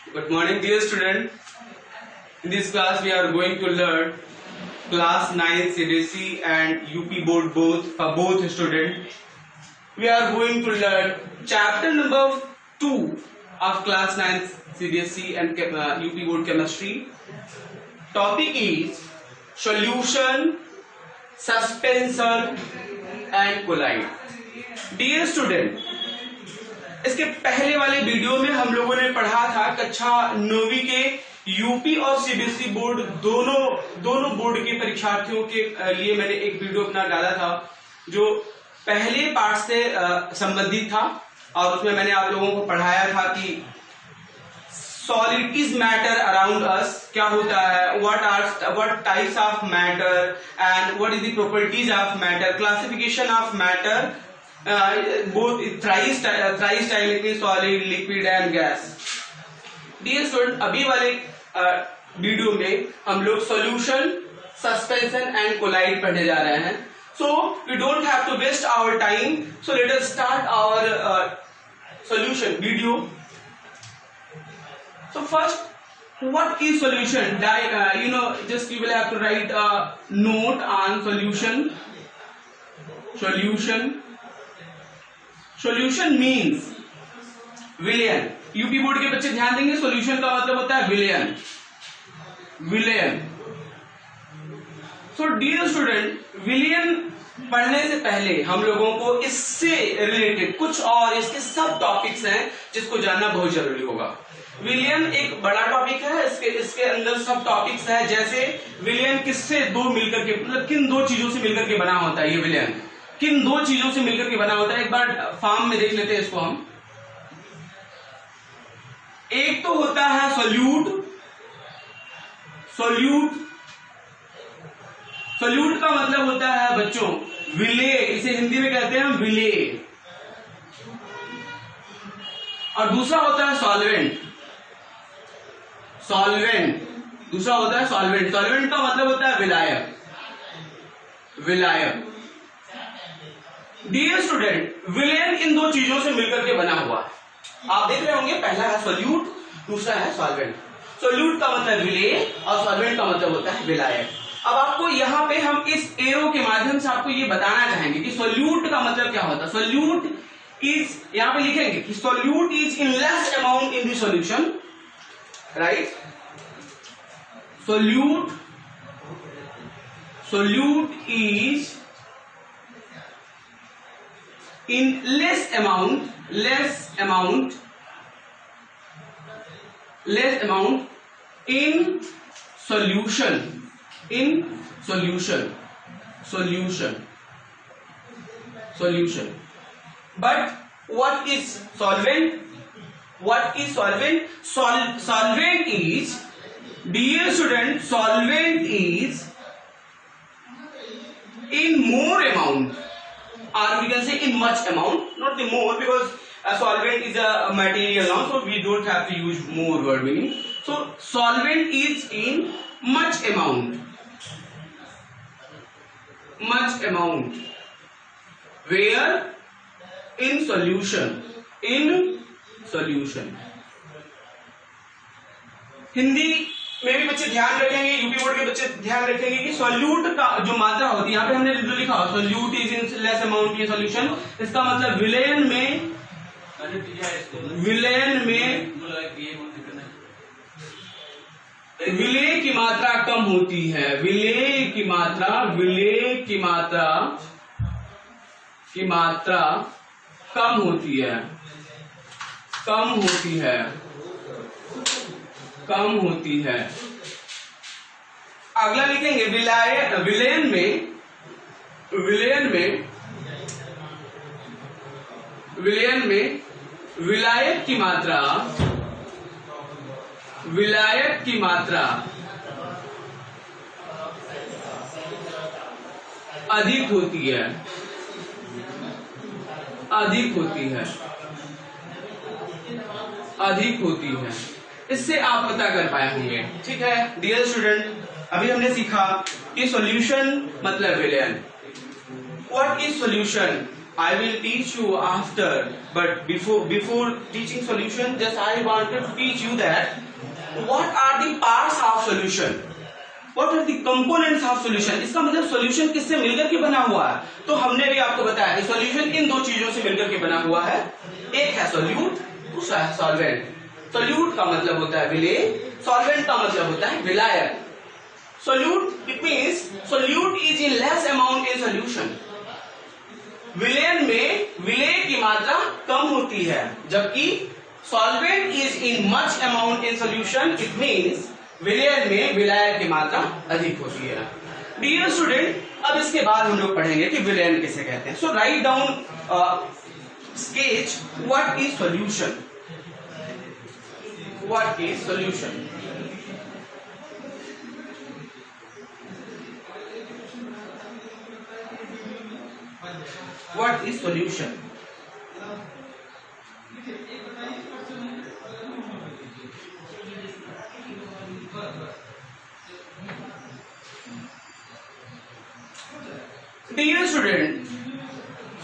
Good morning, dear student. In this class, we are going to learn class 9 CBSE and UP board both student. We are going to learn chapter number 2 of class 9 CBSE and UP board chemistry. Topic is solution, suspension and collide. Dear student, इसके पहले वाले video में हम लोगों ने पढ़ा था कक्षा 9वीं के यूपी और सीबीएसई बोर्ड दोनों बोर्ड के परीक्षार्थियों के लिए मैंने एक वीडियो अपना डाला था जो पहले पार्ट से संबंधित था और उसमें मैंने आप लोगों को पढ़ाया था कि सॉलिडिटीज मैटर अराउंड अस क्या होता है, what types of matter and what is the properties of matter, classification of matter, both thrice time it means solid, liquid and gas. Dear student, अभी वाले वीडियो में हम लोग solution, suspension and collide पढ़ने जा रहे हैं. So we don't have to waste our time. So let us start our solution video. So first, what is solution? Just you will have to write a note on solution. Solution means विलयन. UP board के बच्चे ध्यान देंगे, solution का मतलब होता है विलयन. सो डियर स्टूडेंट, विलयन पढ़ने से पहले हम लोगों को इससे रिलेटेड कुछ और इसके सब टॉपिक्स हैं जिसको जानना बहुत जरूरी होगा. विलयन एक बड़ा टॉपिक है, इसके अंदर सब टॉपिक्स है. जैसे विलयन किससे दो मिलकर के, मतलब किन दो चीजों से मिलकर के बना होता है ये विलयन, किन दो चीजों से मिलकर के बना होता है. एक बार फॉर्म में देख लेते हैं इसको हम. एक तो होता है सोल्यूट का मतलब होता है बच्चों विलेय, इसे हिंदी में कहते हैं हम विलेय. और दूसरा होता है सॉल्वेंट. दूसरा होता है सॉल्वेंट का मतलब होता है विलायक. डियर स्टूडेंट, विलयन इन दो चीजों से मिलकर के बना हुआ है. आप देख रहे होंगे, पहला है सोल्यूट, दूसरा है सॉल्वेंट. सोल्यूट का मतलब विलेय और सॉल्वेंट का मतलब होता है विलायक. अब आपको यहाँ पे हम इस एरो के माध्यम से आपको ये बताना चाहेंगे कि सोल्यूट का मतलब क्या होता है. सोल्यूट इज, यहाँ पे लिखेंगे कि solute is in less amount in the solution, right. Solute is in less amount in solution but what is solvent? Solvent is, dear student, solvent is in more amount, or we can say in much amount, not the more, because a solvent is a material now, so we don't have to use more word meaning. So solvent is in much amount, where in solution. Hindi में भी बच्चे ध्यान रखेंगे, UP board के बच्चे ध्यान रखेंगे कि सोल्यूट का जो मात्रा होती है, यहाँ पे हमने जो लिखा solute is in less amount ये सॉल्यूशन, इसका मतलब विलयन में विलेय की मात्रा कम होती है. विलेय की मात्रा कम होती है. अगला लिखेंगे विलयन में विलायक की मात्रा अधिक होती है. इससे आप पता कर पाए होंगे. ठीक है डियर स्टूडेंट, अभी हमने सीखा कि सॉल्यूशन मतलब विलयन. What is solution? I will teach you after, but before teaching solution, just I wanted to teach you that what are the parts of solution, what are the components of solution. इसका मतलब solution किससे मिलकर के बना हुआ है. तो हमने भी आपको बताया कि solution इन दो चीजों से मिलकर के बना हुआ है. एक है solute, दूसरा है solvent. solute का मतलब होता है विलेय, solvent का मतलब होता है विलायक. solute it means solute is in less amount in solution. विलयन में विलेय की मात्रा कम होती है, जबकि solvent is in much amount in solution. It means विलयन में विलायक की मात्रा अधिक होती है. डियर स्टूडेंट, अब इसके बाद हम लोग पढ़ेंगे कि विलयन किसे कहते हैं. So write down sketch what is solution. What is solution. What is solution? Dear student,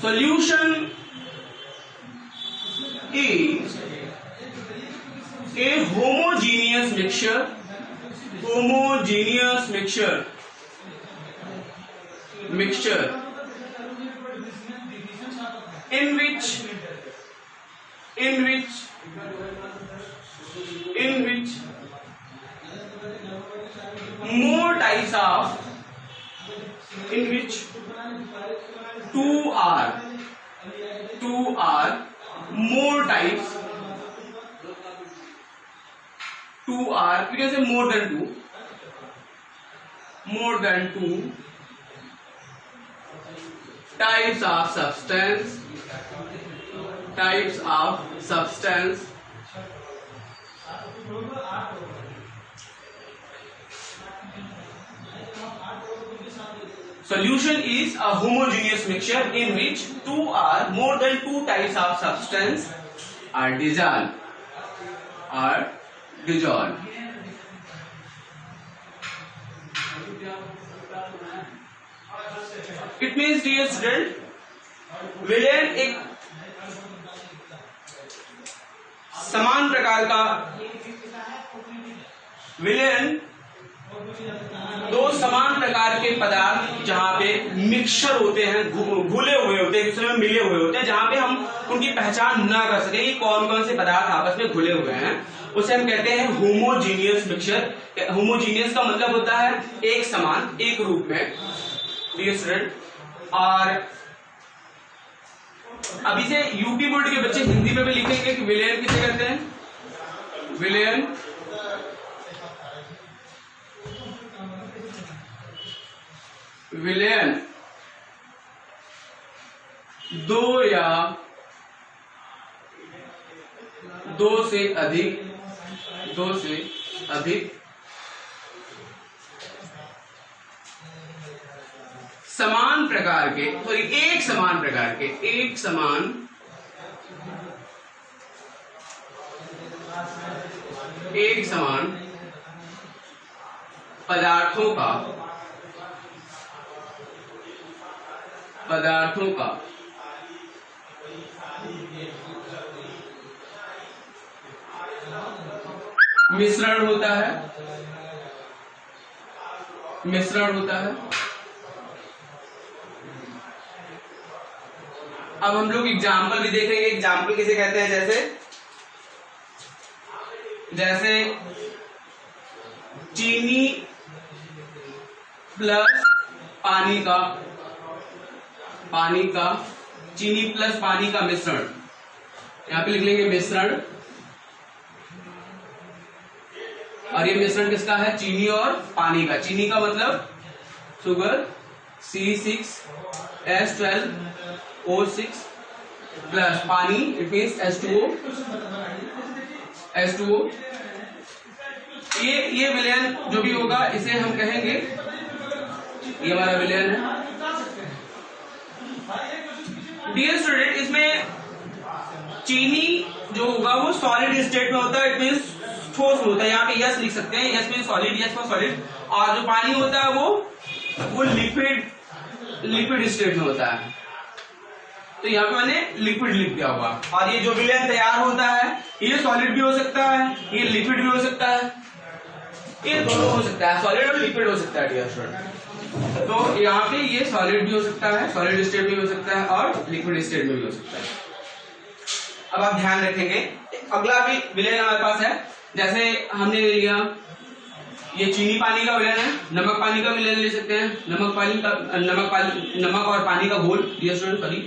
solution is a homogeneous mixture. Homogeneous mixture. In which more types of, in which two are more types, two are, we can say more than two types of substance. Solution is a homogeneous mixture in which two or more than two types of substance are dissolved. It means, dear student, विलयन एक समान प्रकार का, विलयन दो समान प्रकार के पदार्थ जहां पे मिक्सचर होते हैं, घुले हुए होते हैं, एक दूसरे में मिले हुए होते हैं, जहां पे हम उनकी पहचान ना कर सके कि कौन कौन से पदार्थ आपस में घुले हुए हैं, उसे हम कहते हैं होमोजीनियस मिक्सचर. होमोजीनियस का मतलब होता है एक समान, एक रूप में. डियर स्टूडेंट, और अभी से यूपी बोर्ड के बच्चे हिंदी में भी लिखेंगे कि विलयन किसे कहते हैं. विलयन दो या दो से अधिक समान प्रकार के, सॉरी एक समान पदार्थों का मिश्रण होता है. अब हम लोग एग्जाम्पल भी देखेंगे. एग्जाम्पल किसे कहते हैं, जैसे चीनी प्लस पानी का मिश्रण. यहां पे लिख लेंगे मिश्रण, और ये मिश्रण किसका है, चीनी और पानी का. चीनी का मतलब शुगर C6H12O6 प्लस पानी, इट मीन्स H2O. ये विलयन जो भी होगा इसे हम कहेंगे, ये हमारा विलयन है. डियर स्टूडेंट, इसमें चीनी जो होगा वो सॉलिड स्टेट में होता है, इट मीन्स ठोस होता है. यहाँ पे यस लिख सकते हैं, yes mean solid, yes for solid. और जो पानी होता है वो लिक्विड स्टेट में होता है. तो यहाँ पे मैंने लिक्विड लिख दिया होगा। और ये जो विलेन तैयार होता है ये सॉलिड भी हो सकता है, ये लिक्विड भी हो सकता है, ये दोनों हो सकता है, सॉलिड और लिक्विड हो सकता है डियर स्टूडेंट। तो यहाँ पे ये सॉलिड भी हो सकता है, सॉलिड स्टेट में भी हो सकता है और लिक्विड स्टेट में भी हो सकता है। अब आप ध्यान रखेंगे अगला भी विलेन हमारे पास है, जैसे हमने ले लिया ये चीनी पानी का विलेन है, नमक पानी का विलेन ले सकते हैं, नमक और पानी का घोल डियर स्टूडेंट सॉरी।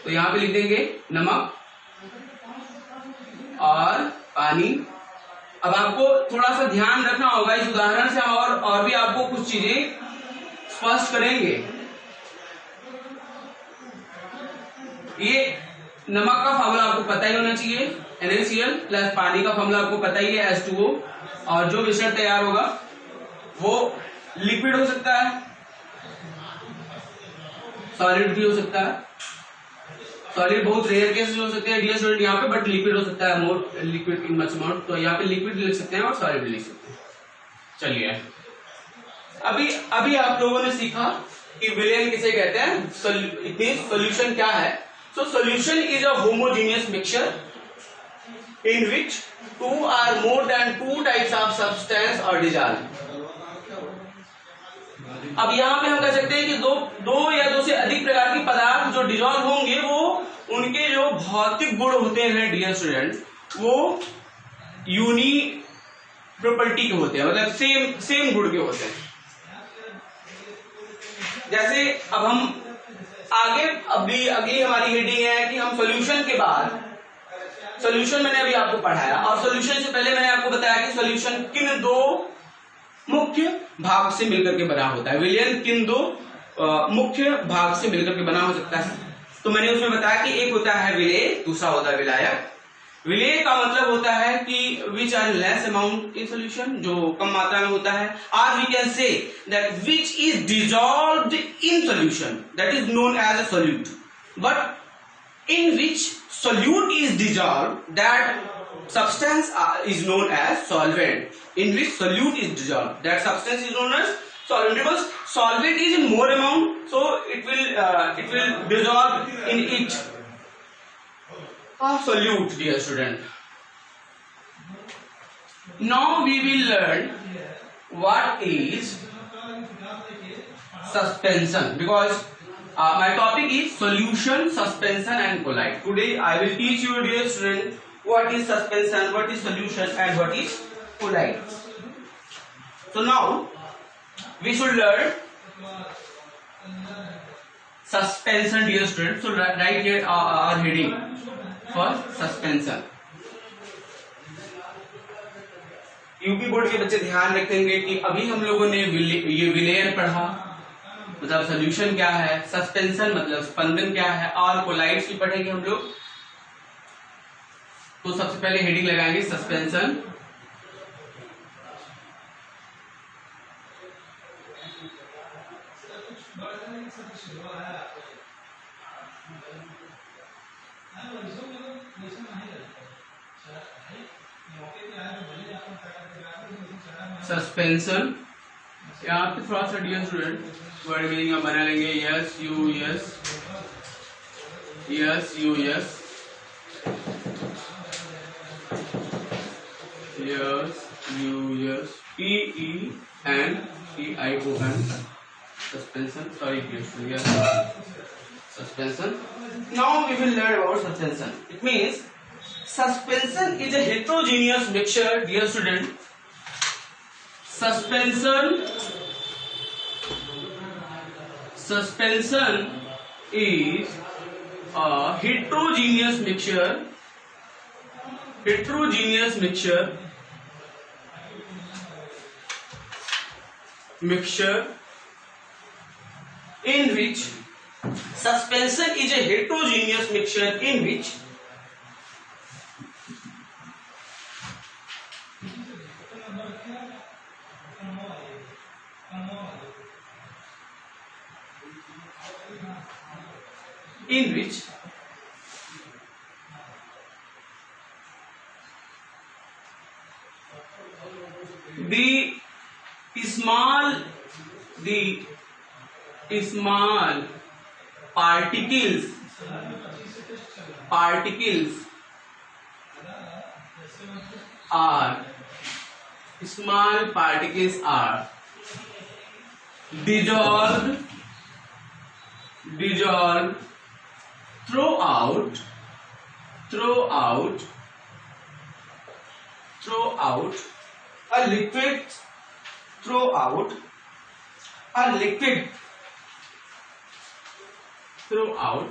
तो यहाँ पे लिख देंगे नमक और पानी। अब आपको थोड़ा सा ध्यान रखना होगा, इस उदाहरण से हम और भी आपको कुछ चीजें स्पष्ट करेंगे। ये नमक का फार्मूला आपको पता ही होना चाहिए, NaCl प्लस पानी का फार्मूला आपको पता ही है H2O, और जो मिश्रण तैयार होगा वो लिक्विड हो सकता है, सॉलिड भी हो सकता है। सॉलिड बहुत रेयर केसेस हो सकते हैं डियर स्टूडेंट यहाँ पे, बट लिक्विड हो सकता है, मोर लिक्विड इन मच अमाउंट। तो यहाँ पे लिक्विड लिख सकते हैं और सॉलिड लिख सकते हैं। चलिए अभी आप लोगों ने सीखा कि विलेन किसे कहते हैं, सॉल्यूशन क्या है। So solution is a homogeneous mixture in which two or more than two types of substance are dissolved। अब यहाँ पे हम कह सकते हैं कि दो या दो से अधिक प्रकार के पदार्थ जो डिजॉल्व होंगे वो उनके जो भौतिक गुण होते हैं डियर स्टूडेंट वो यूनी प्रॉपर्टी के होते हैं, मतलब सेम गुण के होते हैं। जैसे अब हम आगे अगली हमारी हेडिंग है कि हम सॉल्यूशन के बाद, सॉल्यूशन मैंने अभी आपको पढ़ाया और सॉल्यूशन से पहले मैंने आपको बताया कि सॉल्यूशन किन दो मुख्य भाग से मिलकर के बना होता है, विलेन किन दो मुख्य भाग से मिलकर के बना हो सकता है। तो मैंने उसमें बताया कि एक होता है विलेय, दूसरा होता है विलायक। विलेय का मतलब होता है कि which are less amount in solution, जो कम मात्रा में होता है, और we can say that which is dissolved in solution that is known as a solute, but in which solute is dissolved, that substance is known as solvent. In which solute is dissolved, that substance is known as solvent, because solvent is in more amount, so it will dissolve in it. Solute, dear student. Now we will learn what is suspension, because my topic is solution, suspension and colloid. Today I will teach you dear student what is suspension, what is solution and what is colloid. So now we should learn suspension dear student. So write here our heading for suspension. UP board के बच्चे ध्यान रखेंगे कि अभी हम लोगों ने ये विलेयर पढ़ा, मतलब सॉल्यूशन क्या है, सस्पेंशन मतलब स्पंदन क्या है, और कोलाइड्स भी पढ़ेंगे हम लोग। तो सबसे पहले हेडिंग लगाएंगे सस्पेंशन। सस्पेंशन यहाँ पे थोड़ा सा डियर स्टूडेंट वर्ड मीनिंग बना लेंगे, S U S, S U S, S U S, P E N E I O N, suspension, sorry dear student, suspension. Now we will learn about suspension. It means suspension is a heterogeneous mixture dear student. Suspension is a heterogeneous mixture in which suspension is a heterogeneous mixture in which the small particles particles are dissolved throughout a liquid throughout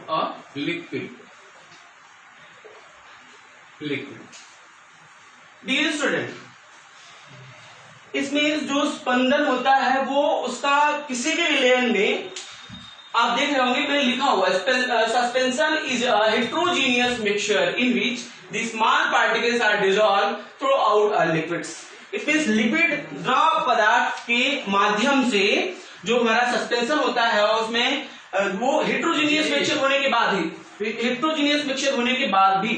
a liquid. Dear student, इसमें जो स्पंदन होता है वो उसका किसी भी विलयन में आप देख रहे होंगे मैंने लिखा हुआ है suspension is a heterogeneous mixture in which the small particles are dissolve throughout a liquids. It means liquid द्रव पदार्थ के माध्यम से जो हमारा सस्पेंशन होता है उसमें वो हेट्रोजीनियस मिक्सचर होने के बाद भी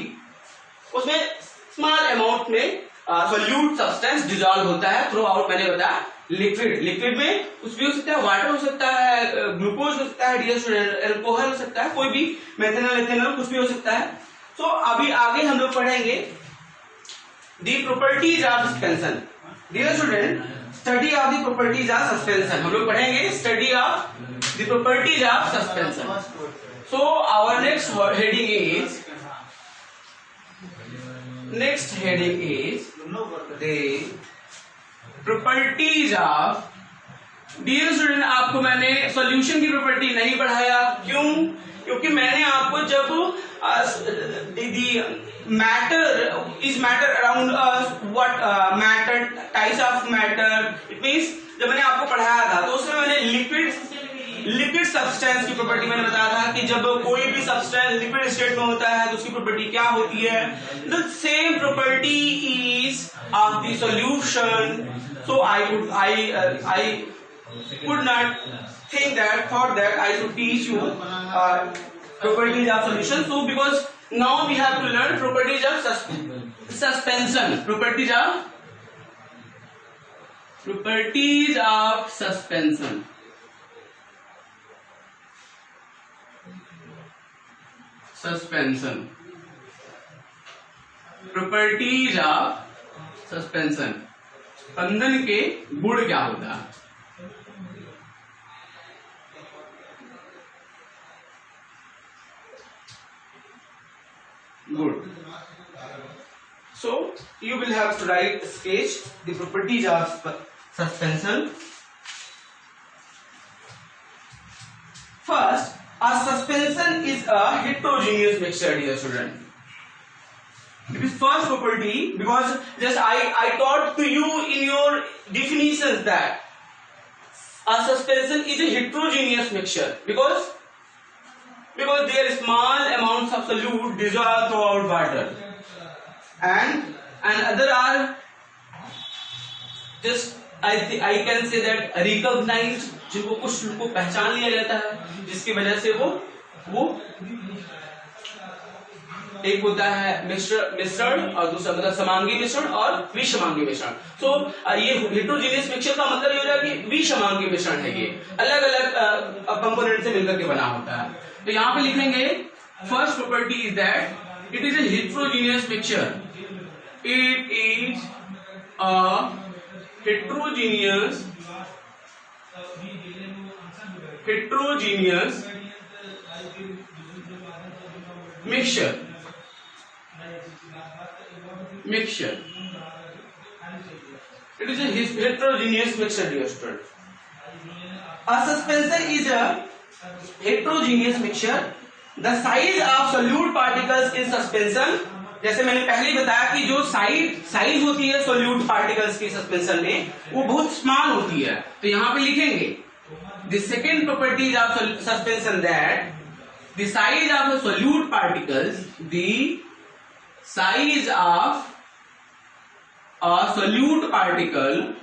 उसमें स्मॉल अमाउंट में सोल्यूट सब्सटेंस डिसॉल्व होता है थ्रू आउट. मैंने बताया लिक्विड में कुछ भी हो सकता है, वाटर हो सकता है, ग्लूकोज हो सकता है, डियर स्टूडेंट अल्कोहल हो सकता है, कोई भी मेथनॉल एथेनॉल कुछ भी हो सकता है. तो अभी आगे हम लोग पढ़ेंगे the properties of suspension. Dear student, study of the properties of suspension हम लोग पढ़ेंगे. Study of the properties of suspension. So our next heading is the properties of. Dear student, आपको मैंने सॉल्यूशन की प्रॉपर्टी नहीं पढ़ाया. क्यों? क्योंकि मैंने आपको जब matter around what matter types of matter, it means जब मैंने आपको पढ़ाया था तो उसमें मैंने लिक्विड सब्सटेंस की प्रॉपर्टी मैंने बताया था कि जब कोई भी सब्सटेंस लिक्विड स्टेट में होता है तो उसकी प्रॉपर्टी क्या होती है. The same property is of the solution. So I could not thought that I should teach you properties of solution. So because now we have to learn properties of suspension. Properties of suspension. Properties of suspension. स्पंदन के गुण क्या होता है? Good. So you will have to write a sketch the properties of suspension. First, a suspension is a heterogeneous mixture, dear student. It is first property because just I taught to you in your definitions that a suspension is a heterogeneous mixture because there are small amounts of solute dissolved throughout water and other are just I can say that recognized, जिनको कुछ को पहचान लिया जाता है जिसकी वजह से वो एक होता है मिश्रण और दूसरा मतलब समांगी मिश्रण और विषमांगी मिश्रण. तो ये हेटेरोजेनियस मिक्सचर का मतलब ये हो रहा है कि विषमांगी मिश्रण है. ये अलग अलग कंपोनेंट से मिलकर के बना होता है. तो यहाँ पे लिखेंगे first property is that it is a heterogeneous mixture. It is a heterogeneous mixture. It is a heterogeneous mixture, dear student. A suspension is a heterogeneous mixture. The size of solute particles in suspension, जैसे मैंने पहले बताया कि जो size होती है solute particles की suspension में वो बहुत स्मॉल होती है. तो यहां पे लिखेंगे the second properties of suspension that the size of the solute particles, the size of a solute particles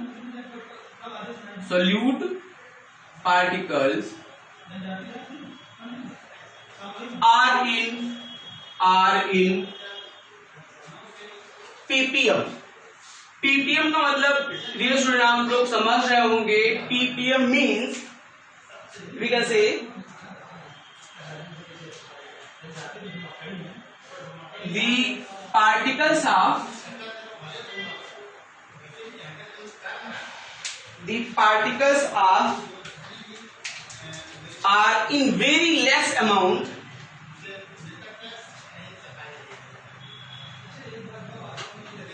are in ppm. ppm का मतलब डियर स्टूडेंट आप लोग समझ रहे होंगे. ppm means we can say the particles are in very less amount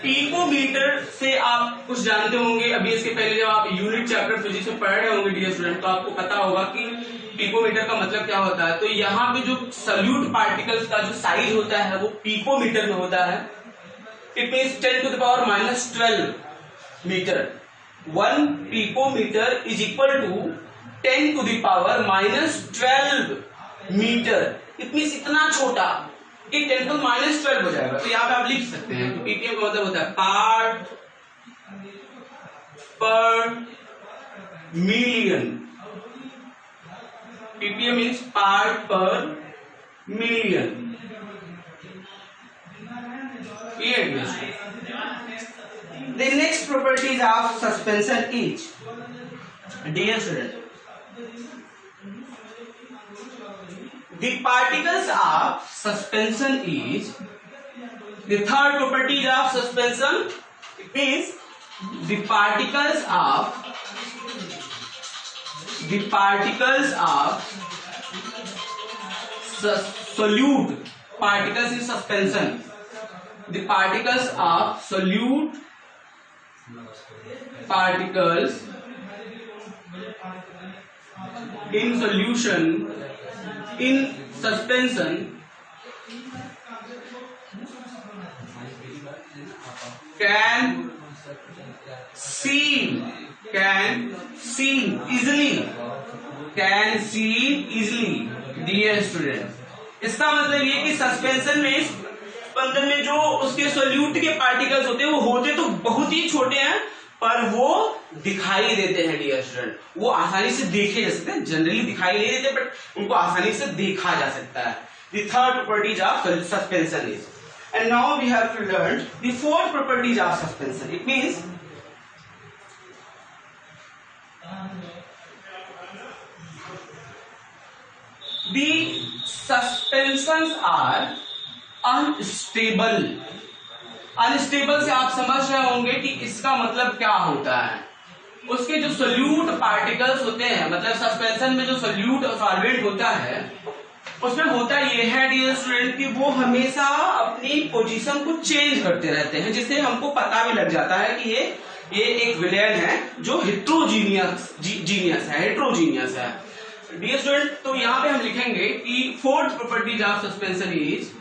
picometre से आप कुछ जानते होंगे। अभी इसके पहले जब आप यूनिट चैप्टर फिजिक्स में पढ़ रहे होंगे डियर स्टूडेंट, तो आपको पता होगा कि पिकोमीटर का मतलब क्या होता है। तो यहाँ पे जो सल्यूट पार्टिकल्स का जो साइज होता है वो पिकोमीटर में होता है। It means 10⁻⁻12 metre. 1 picometre is equal to 10⁻⁻12 metre. It means इतना छोटा कि 10⁻12 हो जाएगा। तो यहाँ पे आप लिख सकते हैं कि पीपीएम का मतलब होता है पार्ट पर मिलियन। पीपीएम मीन्स पार्ट पर million. The next properties of suspension is, dear student, the particles of suspension is, the third property of suspension, it means the particles of solute particles in suspension, the particles of solute particles in solution in suspension can seal easily, dear student। इसका मतलब ये कि suspension में स्पंदन में जो उसके solute के particles होते हैं वो होते तो बहुत ही छोटे हैं, पर वो दिखाई देते हैं डियर स्टूडेंट। वो आसानी से देखे जा सकते हैं, जनरली दिखाई नहीं देते बट उनको आसानी से देखा जा सकता है। The third properties of suspension is, and now we have to learn the fourth properties of suspension. It means the suspensions are unstable। Unstable से आप समझ रहे होंगे कि इसका मतलब क्या होता है। उसके जो सोल्यूट पार्टिकल्स होते हैं, मतलब सस्पेंशन में जो सोल्यूट सॉल्वेंट होता है उसमें होता यह है डियर स्टूडेंट कि वो हमेशा अपनी पोजीशन को चेंज करते रहते हैं, जिससे हमको पता भी लग जाता है कि ये एक विलयन है जो हेट्रोजीनियस है डियर स्टूडेंट। तो यहाँ पे हम लिखेंगे कि fourth properties of suspension is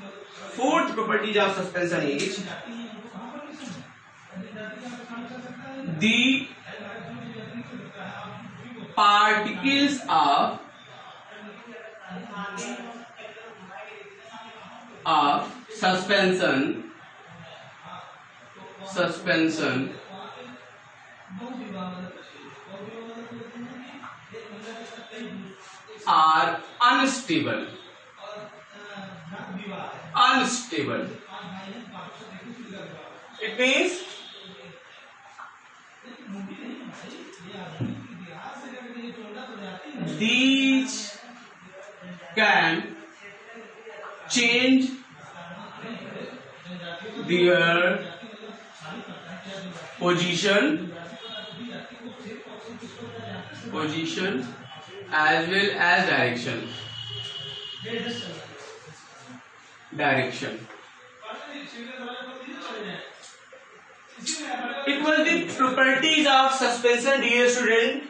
the particles of suspension are unstable। It means these can change their position as well as direction। It was the properties of suspension, dear student.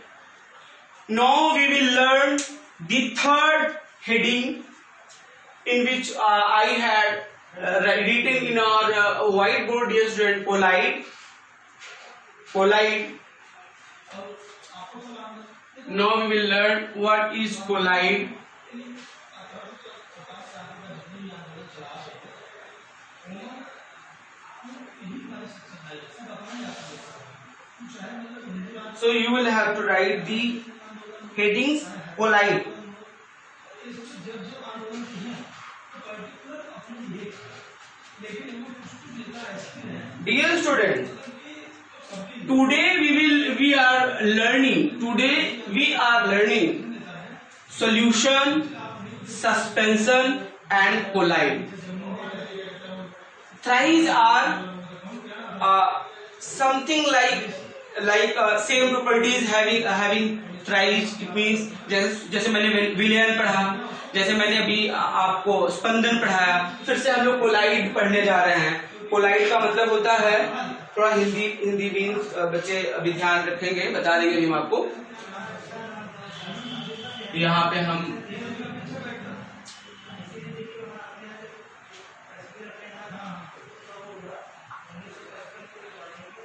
Now we will learn the third heading, in which I had written in our whiteboard, dear student, polite. Now we will learn what is polite. So you will have to write the headings polite. Dear student, today we are learning solution, suspension and polite. thrice are something like same properties having thrice. It means जैसे मैंने विलयन पढ़ा, जैसे मैंने अभी आपको स्पंदन पढ़ाया, फिर से हम लोग कोलाइड पढ़ने जा रहे हैं. कोलाइड का मतलब होता है, थोड़ा हिंदी भी बच्चे अभी ध्यान रखेंगे, बता देंगे हम आपको. यहाँ पे हम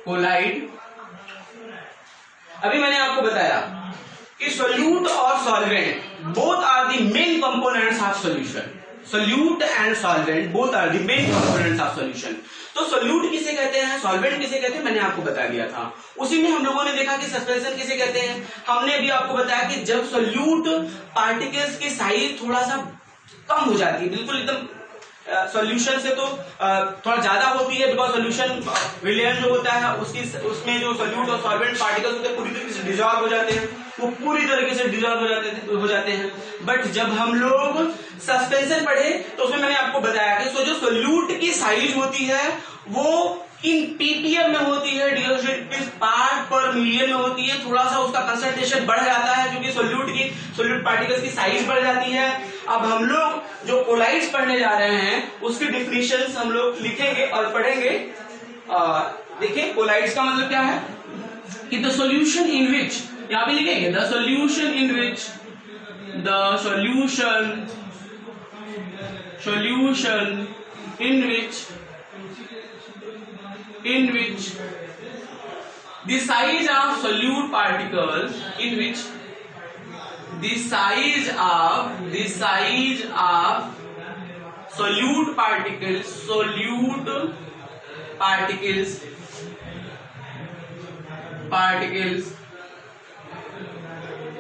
कोलाइड, अभी मैंने आपको बताया कि सोल्यूट और solvent both are the main components of solution. Solute and solvent both are the main components of solution. तो सोल्यूट किसे कहते हैं, सॉल्वेंट किसे कहते हैं, मैंने आपको बता दिया था. उसी में हम लोगों ने देखा कि सस्पेंशन किसे कहते हैं. हमने भी आपको बताया कि जब सोल्यूट पार्टिकल्स की साइज थोड़ा सा कम हो जाती है, बिल्कुल एकदम सॉल्यूशन से तो थोड़ा ज्यादा होती है, बिकॉज सॉल्यूशन विलयन जो होता है उसमें जो सोल्यूट और सॉल्वेंट पार्टिकल्स होते हैं पूरी तरीके से डिजॉल्व हो जाते हैं, वो पूरी तरीके से डिजॉल्व हो जाते हैं. बट जब हम लोग सस्पेंशन पढ़े तो उसमें मैंने आपको बताया कि जो सोल्यूट की साइज होती है वो इन पीपीएम में होती है, डियर पार्ट पर मिलियन में होती है. थोड़ा सा उसका कंसंट्रेशन बढ़ जाता है क्योंकि सोल्यूट पार्टिकल्स की साइज बढ़ जाती है. अब हम लोग जो कोलाइड्स पढ़ने जा रहे हैं उसकी डिफिनेशंस हम लोग लिखेंगे और पढ़ेंगे. देखिए कोलाइड्स का मतलब क्या है कि द सॉल्यूशन इन विच, यहां पे लिखेंगे the solution in which, the solution in which the size of solute particles in which the size of solute particles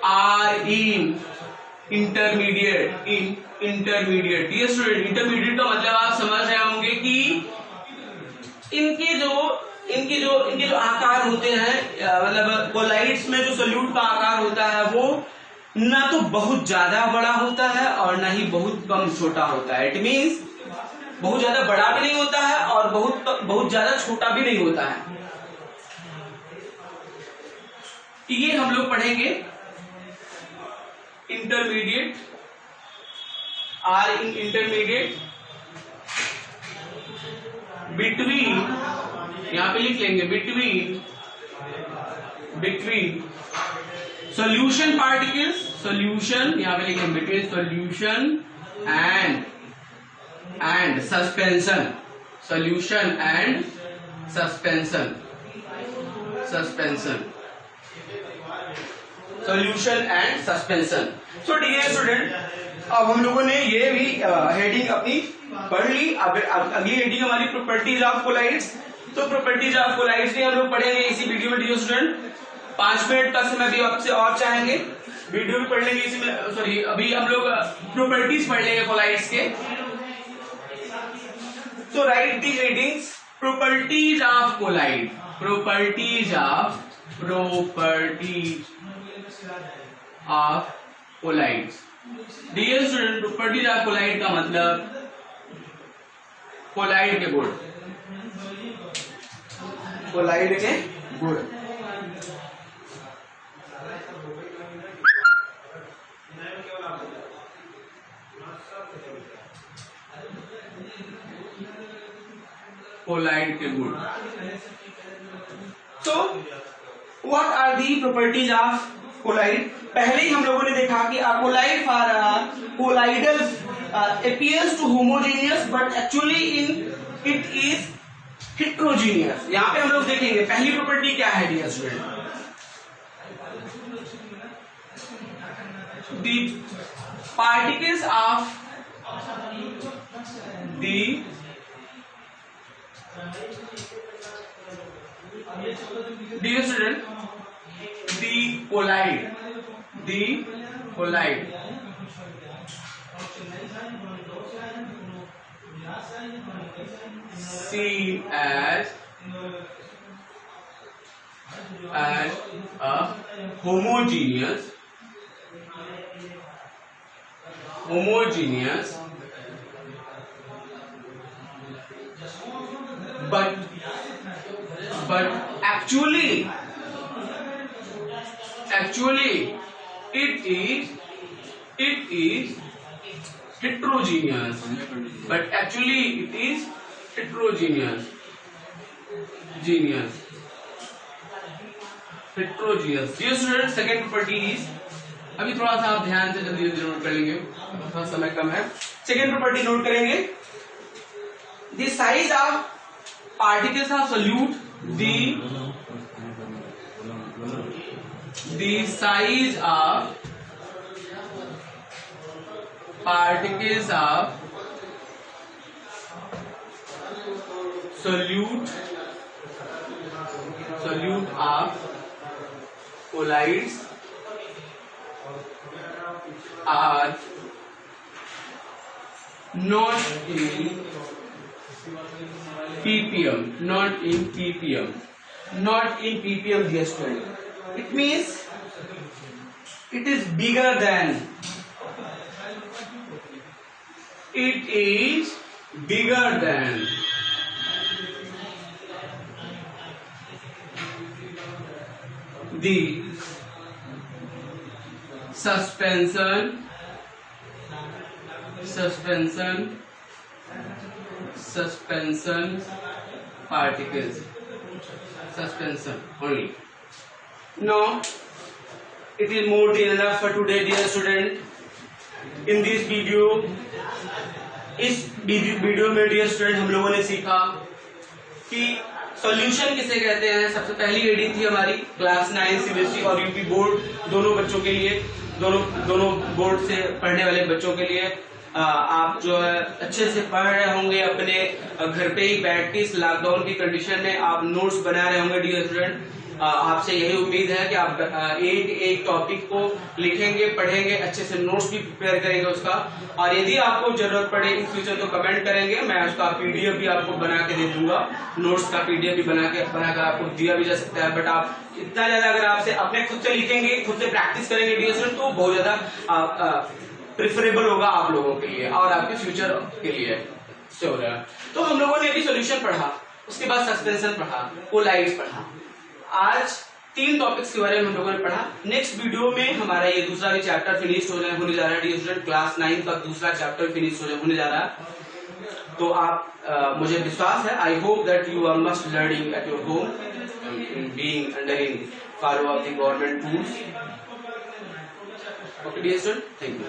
are in intermediate. ये स्टूडेंट इंटरमीडिएट का मतलब आप समझ रहे होंगे कि इनके जो आकार होते हैं, मतलब कोलाइड्स में जो सोल्यूट का आकार होता है वो ना तो बहुत ज्यादा बड़ा होता है और ना ही बहुत कम छोटा होता है. इट मीन्स बहुत ज्यादा बड़ा भी नहीं होता है और बहुत ज्यादा छोटा भी नहीं होता है. ये हम लोग पढ़ेंगे. Intermediate are in intermediate between, यहां पे लिख लेंगे बिटवीन सॉल्यूशन पार्टिकल्स, सॉल्यूशन यहां पे लिखेंगे between solution and suspension, solution and suspension, solution and suspension. So dear student, अब हम लोगों ने ये भी हेडिंग अपनी पढ़ ली. अब अगली हेडिंग हमारी प्रॉपर्टीज ऑफ कोलाइड्स. तो प्रॉपर्टीज ऑफ कोलाइड्स भी हम लोग पढ़ेंगे इसी वीडियो में. डियर स्टूडेंट 5 मिनट का समय भी आपसे और चाहेंगे, वीडियो भी पढ़ लेंगे इसी में. सॉरी, अभी हम लोग प्रॉपर्टीज पढ़ लेंगे कोलाइड्स के. So write the headings. Properties of collide. Properties of collides. Dear student, properties of collide का मतलब कोलाइड के गुण, कोलाइड के गुण. कोलाइड के गुण. तो what are the properties of colloid? पहले ही हम लोगों ने देखा कि a collide for a colloidal appears to homogeneous but actually it is heterogeneous. यहाँ पे हम लोग देखेंगे पहली प्रॉपर्टी क्या है dear student. The particles of the dear student, the collide seen as a homogeneous but actually it is heterogeneous. But actually it is heterogeneous. Dear students, second property is, अभी थोड़ा सा आप ध्यान से जल्दी जल्दी नोट कर लेंगे, थोड़ा समय कम है. सेकेंड प्रॉपर्टी नोट करेंगे. The size of particles of solute, the size of particles of solute of colloids are not in ppm. Not in ppm. Not in ppm, dear student. It means it is bigger than. It is bigger than the suspension particles. Suspension only. Now it is more than enough for today, dear student. In this video, इस video में dear student हम लोगों ने सीखा कि solution किसे कहते हैं. सबसे पहली रीडिंग थी हमारी क्लास 9 सीबीएसई और यूपी बोर्ड दोनों बच्चों के लिए, दोनों बोर्ड से पढ़ने वाले बच्चों के लिए. आप जो है अच्छे से पढ़ रहे होंगे, अपने घर पे ही बैठ के इस लॉकडाउन की कंडीशन में आप नोट्स बना रहे होंगे. डियर स्टूडेंट, आपसे यही उम्मीद है कि आप एक टॉपिक को लिखेंगे, पढ़ेंगे, अच्छे से नोट्स भी प्रिपेयर करेंगे उसका. और यदि आपको जरूरत पड़े इन फ्यूचर तो कमेंट करेंगे, मैं उसका पीडीएफ भी आपको बना के दे दूंगा. नोट्स का पीडीएफ भी बनाकर आपको दिया भी जा सकता है. बट आप इतना ज्यादा अगर आपसे अपने खुद से लिखेंगे, खुद से प्रैक्टिस करेंगे डियर स्टूडेंट, तो बहुत ज्यादा प्रिफरेबल होगा आप लोगों के लिए और आपके फ्यूचर के लिए. तो हम लोगों ने अभी सोल्यूशन पढ़ा, उसके बाद सस्पेंशन पढ़ा, कोलाइड्स पढ़ा. आज 3 टॉपिक्स के बारे में हम लोगों ने पढ़ा. नेक्स्ट वीडियो में हमारा ये दूसरा भी चैप्टर फिनिश होने जा रहा है डियर स्टूडेंट. क्लास 9 का दूसरा चैप्टर फिनिश होने जा रहा है. तो आप मुझे विश्वास है, I hope that you are must learning at your home, being under in follow of the government rules. Okay dear student, thank you.